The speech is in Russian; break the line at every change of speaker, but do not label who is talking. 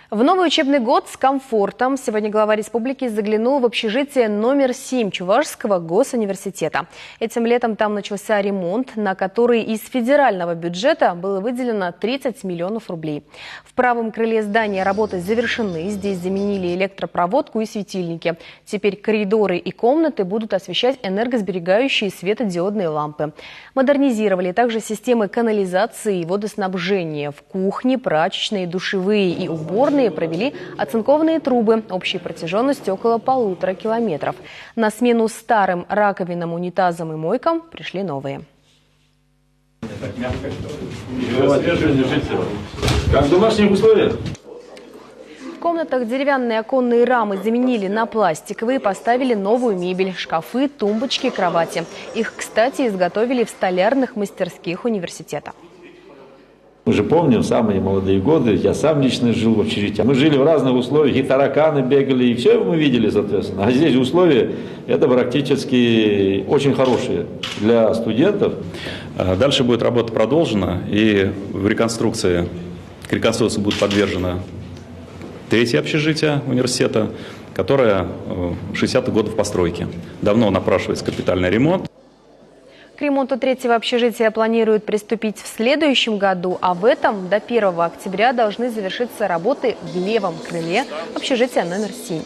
В новый учебный год с комфортом сегодня глава республики заглянул в общежитие номер 7 Чувашского госуниверситета. Этим летом там начался ремонт, на который из федерального бюджета было выделено 30 миллионов рублей. В правом крыле здания работы завершены. Здесь заменили электропроводку и светильники. Теперь коридоры и комнаты будут освещать энергосберегающие светодиодные лампы. Модернизировали также системы канализации и водоснабжения. В кухне, прачечные, душевые и уборные провели оцинкованные трубы общей протяженностью около 1,5 километров. На смену старым раковинам, унитазам и мойкам пришли новые.
Как в домашних условиях?
В комнатах деревянные оконные рамы заменили на пластиковые, поставили новую мебель, шкафы, тумбочки, кровати. Их, кстати, изготовили в столярных мастерских университета.
Мы же помним самые молодые годы, я сам лично жил в общежитии. Мы жили в разных условиях, и тараканы бегали, и все мы видели, соответственно. А здесь условия, это практически очень хорошие для студентов.
Дальше будет работа продолжена, и к реконструкции будет подвержено третье общежитие университета, которое 60-х годов постройки. Давно напрашивается капитальный ремонт.
К ремонту третьего общежития планируют приступить в следующем году, а в этом до 1 октября должны завершиться работы в левом крыле общежития номер 7.